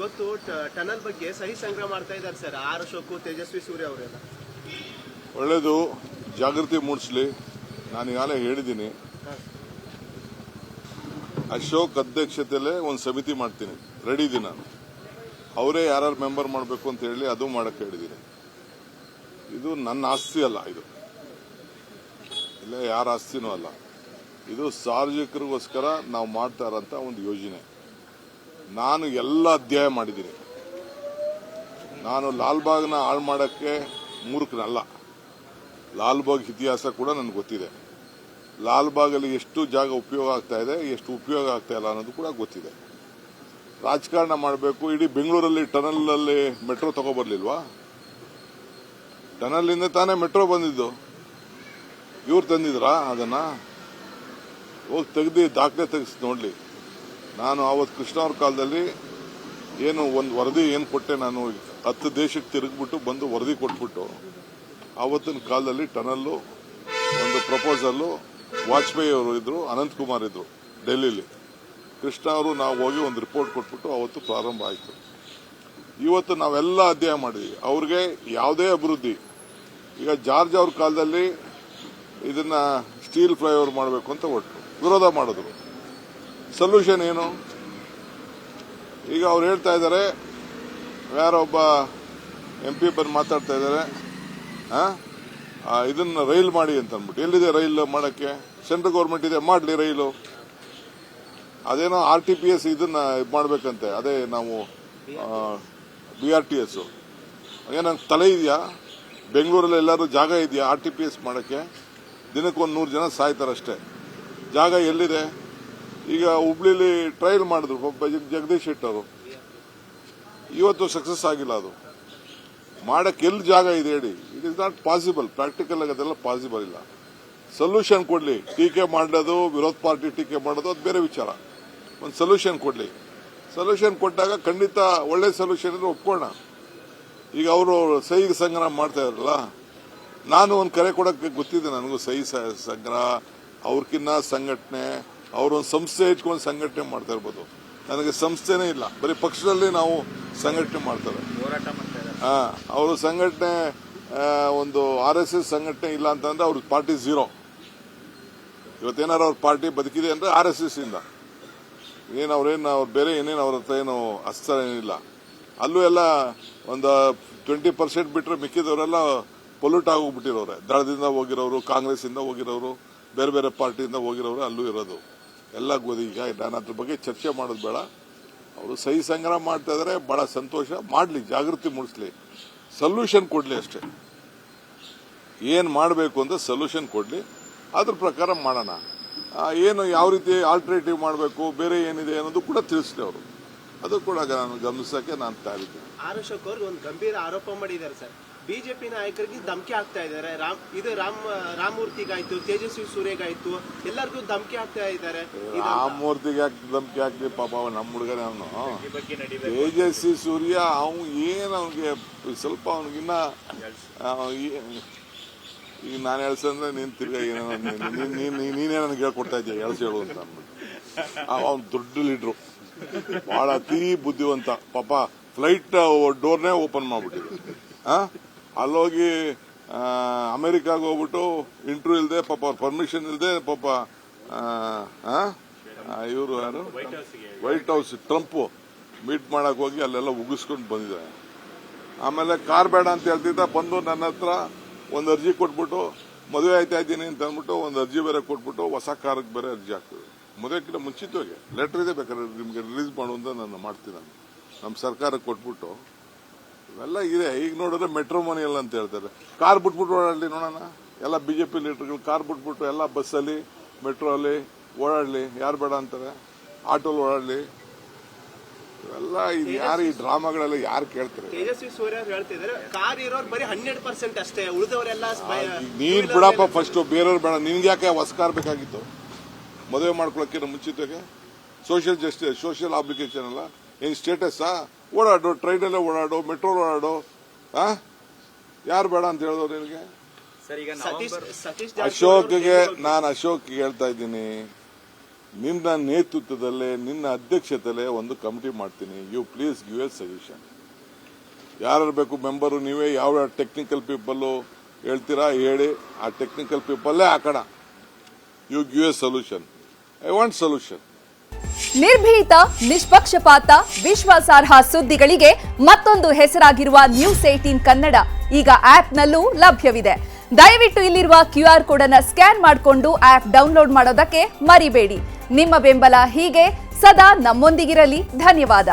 ಇವತ್ತು ಟನಲ್ ಬಗ್ಗೆ ಸಹಿ ಸಂಗ್ರಹ ಮಾಡ್ತಾ ಇದ್ದಾರೆ ಸರ್. ಆರ್ ಅಶೋಕ್, ತೇಜಸ್ವಿ ಸೂರ್ಯ ಅವರೆಲ್ಲ. ಒಳ್ಳೇದು, ಜಾಗೃತಿ ಮೂಡಿಸಲಿ. ನಾನು ಈಗಾಗಲೇ ಹೇಳಿದ್ದೀನಿ, ಅಶೋಕ್ ಅಧ್ಯಕ್ಷತೆಯಲ್ಲೇ ಒಂದು ಸಮಿತಿ ಮಾಡ್ತೀನಿ, ರೆಡಿ ಇದ್ದೀನಿ ನಾನು. ಅವರೇ ಯಾರು ಮೆಂಬರ್ ಮಾಡಬೇಕು ಅಂತ ಹೇಳಿ ಅದು ಮಾಡಕ್ಕೆ ಹೇಳಿದ್ದೀನಿ. ಇದು ನನ್ನ ಆಸ್ತಿ ಅಲ್ಲ, ಇದು ಇಲ್ಲ ಯಾರ ಆಸ್ತಿನೂ ಅಲ್ಲ. ಇದು ಸಾರ್ವಜನಿಕರಿಗೋಸ್ಕರ ನಾವು ಮಾಡ್ತಾ ಇರೋಂಥ ಒಂದು ಯೋಜನೆ. ನಾನು ಎಲ್ಲ ಅಧ್ಯಾಯ ಮಾಡಿದ್ದೀನಿ. ನಾನು ಲಾಲ್ಬಾಗ್ನ ಹಾಳು ಮಾಡೋಕ್ಕೆ ಮೂರ್ಖನಲ್ಲ. ಲಾಲ್ಬಾಗ್ ಇತಿಹಾಸ ಕೂಡ ನನಗೆ ಗೊತ್ತಿದೆ. ಲಾಲ್ಬಾಗಲ್ಲಿ ಎಷ್ಟು ಜಾಗ ಉಪಯೋಗ ಆಗ್ತಾ ಇದೆ, ಎಷ್ಟು ಉಪಯೋಗ ಆಗ್ತಾ ಇಲ್ಲ ಅನ್ನೋದು ಕೂಡ ಗೊತ್ತಿದೆ. ರಾಜಕಾರಣ ಮಾಡಬೇಕು. ಇಡೀ ಬೆಂಗಳೂರಲ್ಲಿ ಟನಲಲ್ಲಿ ಮೆಟ್ರೋ ತಗೊಬರ್ಲಿಲ್ವಾ? ಟನಲಿಂದ ತಾನೇ ಮೆಟ್ರೋ ಬಂದಿದ್ದು. ಇವ್ರು ತಂದಿದ್ರಾ ಅದನ್ನ? ಹೋಗಿ ತೆಗ್ದು ದಾಖಲೆ ತೆಗೆಸಿ ನೋಡ್ಲಿ. ನಾನು ಆವತ್ತು ಕೃಷ್ಣ ಅವ್ರ ಕಾಲದಲ್ಲಿ ಏನು ಒಂದು ವರದಿ ಏನು ಕೊಟ್ಟೆ, ನಾನು 10 ದೇಶಕ್ಕೆ ತಿರುಗಿಬಿಟ್ಟು ಬಂದು ವರದಿ ಕೊಟ್ಬಿಟ್ಟು, ಆವತ್ತಿನ ಕಾಲದಲ್ಲಿ ಟನಲ್ಲು ಒಂದು ಪ್ರಪೋಸಲ್ಲು ವಾಜಪೇಯಿ ಅವರು ಇದ್ರು, ಅನಂತ್ ಕುಮಾರ್ ಇದ್ರು ಡೆಲ್ಲಿಲಿ. ಕೃಷ್ಣ ಅವರು ನಾವು ಹೋಗಿ ಒಂದು ರಿಪೋರ್ಟ್ ಕೊಟ್ಬಿಟ್ಟು ಅವತ್ತು ಪ್ರಾರಂಭ ಆಯಿತು. ಇವತ್ತು ನಾವೆಲ್ಲ ಅಧ್ಯಯನ ಮಾಡಿದ್ವಿ. ಅವ್ರಿಗೆ ಯಾವುದೇ ಅಭಿವೃದ್ಧಿ, ಈಗ ಜಾರ್ಜ್ ಅವ್ರ ಕಾಲದಲ್ಲಿ ಇದನ್ನ ಸ್ಟೀಲ್ ಫ್ಲೈಓವರ್ ಮಾಡಬೇಕು ಅಂತ ಒಟ್ಟು ವಿರೋಧ ಮಾಡಿದ್ರು. ಸೊಲ್ಯೂಷನ್ ಏನು? ಈಗ ಅವ್ರು ಹೇಳ್ತಾ ಇದ್ದಾರೆ, ಯಾರೊಬ್ಬ MP ಬಂದು ಮಾತಾಡ್ತಾ ಇದ್ದಾರೆ, ಇದನ್ನ ರೈಲ್ ಮಾಡಿ ಅಂತ ಅಂದ್ಬಿಟ್ಟು. ಎಲ್ಲಿದೆ ರೈಲ್ ಮಾಡಕ್ಕೆ? ಸೆಂಟ್ರಲ್ ಗೌರ್ಮೆಂಟ್ ಇದೆ, ಮಾಡಲಿ ರೈಲು. ಅದೇನೋ RTPS ಇದನ್ನ ಮಾಡ್ಬೇಕಂತೆ, ಅದೇ ನಾವು BRTS. ಏನಂತ ತಲೆ ಇದೆಯಾ? ಬೆಂಗಳೂರಲ್ಲಿ ಎಲ್ಲರೂ ಜಾಗ ಇದೆಯಾ RTPS ಮಾಡಕ್ಕೆ? ದಿನಕ್ಕೊಂದು 100 ಜನ ಸಾಯ್ತಾರಷ್ಟೇ. ಜಾಗ ಎಲ್ಲಿದೆ? ಈಗ ಹುಬ್ಳಿಲಿ ಟ್ರಯಲ್ ಮಾಡಿದ್ರು ಜಗದೀಶ್ ಶೆಟ್ಟರ್ ಅವರು, ಇವತ್ತು ಸಕ್ಸಸ್ ಆಗಿಲ್ಲ. ಅದು ಮಾಡಕ್ಕೆ ಎಲ್ಲಿ ಜಾಗ ಇದೆ ಹೇಳಿ? It is not possible. Practical ಆಗಿ ಅದೆಲ್ಲ ಪಾಸಿಬಲ್ ಇಲ್ಲ. ಸೊಲ್ಯೂಷನ್ ಕೊಡ್ಲಿ. ಟೀಕೆ ಮಾಡೋದು, ವಿರೋಧ ಪಾರ್ಟಿ ಟೀಕೆ ಮಾಡೋದು ಅದು ಬೇರೆ ವಿಚಾರ. ಒಂದು ಸೊಲ್ಯೂಷನ್ ಕೊಡ್ಲಿ. ಸೊಲ್ಯೂಷನ್ ಕೊಟ್ಟಾಗ ಖಂಡಿತ ಒಳ್ಳೆ ಸೊಲ್ಯೂಷನ್ ಇದ್ರೆ ಒಪ್ಕೋಣ. ಈಗ ಅವರು ಸಹಿ ಸಂಗ್ರಹ ಮಾಡ್ತಾ ಇರಲ್ಲ, ನಾನು ಒಂದು ಕರೆ ಕೊಡಕ್ಕೆ ಗೊತ್ತಿದೆ ನನಗೂ. ಸಹಿ ಸಂಗ್ರಹ ಅವ್ರಕಿನ್ನ ಸಂಘಟನೆ, ಅವರೊಂದು ಸಂಸ್ಥೆ ಇಟ್ಕೊಂಡು ಸಂಘಟನೆ ಮಾಡ್ತಾ ಇರ್ಬೋದು. ನನಗೆ ಸಂಸ್ಥೆನೇ ಇಲ್ಲ, ಬರೀ ಪಕ್ಷದಲ್ಲಿ ನಾವು ಸಂಘಟನೆ ಮಾಡ್ತಾರೆ. ಅವರು ಸಂಘಟನೆ ಒಂದು RSS ಸಂಘಟನೆ ಇಲ್ಲ ಅಂತಂದ್ರೆ ಅವ್ರ ಪಾರ್ಟಿ ಝೀರೋ. ಇವತ್ತೇನಾರು ಅವ್ರ ಪಾರ್ಟಿ ಬದುಕಿದೆ ಅಂದ್ರೆ RSS ಇಂದ. ಅವ್ರು ಬೇರೆ ಏನೇನು ಅವ್ರ ಹತ್ರ ಏನು ಅಸ್ತ್ರ ಏನಿಲ್ಲ. ಅಲ್ಲೂ ಎಲ್ಲ ಒಂದು 20% ಬಿಟ್ಟರೆ ಮಿಕ್ಕಿದವರೆಲ್ಲ ಪೊಲ್ಯೂಟ್ ಆಗೋಗ್ಬಿಟ್ಟಿರೋರೆ. ದಳದಿಂದ ಹೋಗಿರೋರು, ಕಾಂಗ್ರೆಸ್ ಇಂದ ಹೋಗಿರೋರು, ಬೇರೆ ಬೇರೆ ಪಾರ್ಟಿಯಿಂದ ಹೋಗಿರೋರು ಅಲ್ಲೂ ಇರೋದು ಎಲ್ಲ ಗೋದಿ. ಈಗ ನಾನು ಅದ್ರ ಬಗ್ಗೆ ಚರ್ಚೆ ಮಾಡೋದು ಬೇಡ. ಅವರು ಸಹಿ ಸಂಗ್ರಹ ಮಾಡ್ತಾ ಇದಾರೆ, ಬಹಳ ಸಂತೋಷ. ಮಾಡಲಿ, ಜಾಗೃತಿ ಮೂಡಿಸಲಿ, ಸೊಲ್ಯೂಷನ್ ಕೊಡ್ಲಿ ಅಷ್ಟೇ. ಏನ್ ಮಾಡಬೇಕು ಅಂತ ಸೊಲ್ಯೂಷನ್ ಕೊಡ್ಲಿ, ಅದ್ರ ಪ್ರಕಾರ ಮಾಡೋಣ. ಏನು ಯಾವ ರೀತಿ ಆಲ್ಟರ್ನೇಟಿವ್ ಮಾಡಬೇಕು, ಬೇರೆ ಏನಿದೆ ಅನ್ನೋದು ಕೂಡ ತಿಳಿಸ್ಲಿ ಅವರು. ಅದು ಕೂಡ ನಾನು ಗಮನಿಸಕ್ಕೆ ನಾನು ತಯಾರಿದ್ದೇನೆ. ಆರ್ ಅಶೋಕ್ ಅವರು ಒಂದು ಗಂಭೀರ ಆರೋಪ ಮಾಡಿದ್ದಾರೆ ಸರ್. ಬಿಜೆಪಿ ನಾಯಕರಿಗೆ ಧಮಕಿ ಹಾಕ್ತಾ ಇದ್ದಾರೆ. ರಾಮಮೂರ್ತಿಗಾಯ್ತು, ತೇಜಸ್ವಿ ಸೂರ್ಯಗಾಯ್ತು, ಎಲ್ಲರಿಗೂ ಧಮಕಿ ಹಾಕ್ತಾ ಇದ್ದಾರೆ. ರಾಮಮೂರ್ತಿಗೆ ಧಮಕಿ ಹಾಕ್ಲಿ ಪಾಪ, ನಮ್ಮ ಹುಡುಗನೇ ಅವನು. ತೇಜಸ್ವಿ ಸೂರ್ಯ ಏನು ಅವ್ನಿಗೆ ಸ್ವಲ್ಪ ಅವ್ನಿಗಿನ್ನ ಈಗ ನಾನು ಎಳ್ಸಂದ್ರೆ ನೀನ್ ತಿರ್ಗಾ ನೀನೇ ನನಗೆ ಹೇಳ್ಕೊಡ್ತಾ ಇದ್ದೀಯ ಎಳ್ಸಿ ಹೇಳು ಅಂತ ಅಂದ್ಬಿಟ್ಟು. ಅವ್ನು ದೊಡ್ಡ ಲೀಡ್ರು, ಬಹಳ ಅತಿ ಬುದ್ಧಿವಂತ ಪಾಪ. ಫ್ಲೈಟ್ ಡೋರ್ನೇ ಓಪನ್ ಮಾಡ್ಬಿಟ್ಟಿದ್ರು. ಅಲ್ಲೋಗಿ ಅಮೆರಿಕಾಗ ಹೋಗ್ಬಿಟ್ಟು ಇಂಟರ್ವ್ಯೂ ಇಲ್ಲದೆ ಪಾಪ, ಅವ್ರ ಪರ್ಮಿಷನ್ ಇಲ್ಲದೆ ಪಾಪ ಇವರು ಯಾರು ವೈಟ್ ಹೌಸ್ ಟ್ರಂಪ್ ಮೀಟ್ ಮಾಡಕ್ ಹೋಗಿ ಅಲ್ಲೆಲ್ಲ ಉಗಿಸ್ಕೊಂಡು ಬಂದಿದ್ದಾರೆ. ಆಮೇಲೆ ಕಾರ್ ಬೇಡ ಅಂತ ಹೇಳ್ತಿದ್ದ, ಬಂದು ನನ್ನ ಹತ್ರ ಒಂದು ಅರ್ಜಿ ಕೊಟ್ಬಿಟ್ಟು ಮದುವೆ ಆಯ್ತಾ ಇದ್ದೀನಿ ಅಂತ ಅಂದ್ಬಿಟ್ಟು ಒಂದು ಅರ್ಜಿ ಬೇರೆ ಕೊಟ್ಬಿಟ್ಟು ಹೊಸ ಕಾರ್ಗೆ ಬೇರೆ ಅರ್ಜಿ ಹಾಕ್ತದೆ. ಮದುವೆಕ್ಕಿಂತ ಮುಂಚಿತವಾಗಿ ಲೆಟರ್ ಇದೆ, ಬೇಕಾದ್ರೆ ನಿಮ್ಗೆ ರಿಲೀಸ್ ಮಾಡು ಅಂತ ನಾನು ಮಾಡ್ತೀನಿ. ನಾನು ನಮ್ಮ ಸರ್ಕಾರಕ್ಕೆ ಕೊಟ್ಬಿಟ್ಟು ಇವೆಲ್ಲ ಇದೆ. ಈಗ ನೋಡಿದ್ರೆ ಮೆಟ್ರೋ ಮನಿ ಎಲ್ಲ ಅಂತ ಹೇಳ್ತಾರೆ. ಕಾರ್ ಬಿಟ್ಬಿಟ್ಟು ಓಡಾಡ್ಲಿ ನೋಡೋಣ. ಎಲ್ಲ ಬಿಜೆಪಿ ಲೀಡರ್ಗಳು ಕಾರ್ ಬಿಟ್ಬಿಟ್ಟು ಎಲ್ಲ ಬಸ್ಸಲ್ಲಿ, ಮೆಟ್ರೋ ಅಲ್ಲಿ ಓಡಾಡ್ಲಿ. ಯಾರು ಬೇಡ ಅಂತಾರೆ? ಆಟೋಲ್ ಓಡಾಡ್ಲಿ. ಇವೆಲ್ಲ ಇದು ಯಾರು ಈ ಡ್ರಾಮಾಗಳೆಲ್ಲ ಯಾರು ಕೇಳ್ತಾರೆ? ತೇಜಸ್ವಿ ಸೂರ್ಯ ಹೇಳ್ತಿದ್ದಾರೆ, ಕಾರ್ ಇರೋರು ಬರೀ 100% ಅಷ್ಟೇ, ಉಳಿದವರೆಲ್ಲ. ನೀನ್ ಬಿಡಪ್ಪ ಫಸ್ಟ್, ಬೇರೆಯವ್ರು ಬೇಡ. ನಿನ್ಗೆ ಯಾಕೆ ಹೊಸ ಕಾರ್ ಬೇಕಾಗಿತ್ತು ಮದುವೆ ಮಾಡ್ಕೊಳಕ್ಕೆ ಮುಂಚಿತವಾಗಿ? ಸೋಷಿಯಲ್ ಜಸ್ಟಿಸ್, ಸೋಷಿಯಲ್ ಅಪ್ಲಿಕೇಶನ್ ಅಲ್ಲ ಏನ್ ಸ್ಟೇಟಸ್? ಓಡಾಡು, ಟ್ರೈನಲ್ಲೇ ಓಡಾಡು, ಮೆಟ್ರೋ ಓಡಾಡು. ಯಾರು ಬೇಡ ಅಂತ ಹೇಳಿದವ್ರು ನಿನಗೆ? ಸತೀಶ್ ಅಶೋಕ್ಗೆ ನಾನು ಹೇಳ್ತಾ ಇದ್ದೀನಿ, ನಿನ್ನ ನೇತೃತ್ವದಲ್ಲೇ ನಿನ್ನ ಅಧ್ಯಕ್ಷತೆಯಲ್ಲೇ ಒಂದು ಕಮಿಟಿ ಮಾಡ್ತೀನಿ. You please give a suggestion. ಯಾರು ಬೇಕು ಮೆಂಬರು, ನೀವೇ ಯಾವ ಟೆಕ್ನಿಕಲ್ ಪೀಪಲ್ಲು ಹೇಳ್ತೀರಾ ಹೇಳಿ, ಆ ಟೆಕ್ನಿಕಲ್ ಪೀಪಲ್ಲೇ ಹಾಕೋಣ. You give a solution. I want solution. ನಿರ್ಭೀತ, ನಿಷ್ಪಕ್ಷಪಾತ, ವಿಶ್ವಾಸಾರ್ಹ ಸುದ್ದಿಗಳಿಗೆ ಮತ್ತೊಂದು ಹೆಸರಾಗಿರುವ ನ್ಯೂಸ್ 18 ಕನ್ನಡ ಈಗ ಆಪ್ನಲ್ಲೂ ಲಭ್ಯವಿದೆ. ದಯವಿಟ್ಟು ಇಲ್ಲಿರುವ QR ಕೋಡ್ ಅನ್ನು ಸ್ಕ್ಯಾನ್ ಮಾಡಿಕೊಂಡು ಆಪ್ ಡೌನ್ಲೋಡ್ ಮಾಡೋದಕ್ಕೆ ಮರಿಬೇಡಿ. ನಿಮ್ಮ ಬೆಂಬಲ ಹೀಗೆ ಸದಾ ನಮ್ಮೊಂದಿಗಿರಲಿ. ಧನ್ಯವಾದ.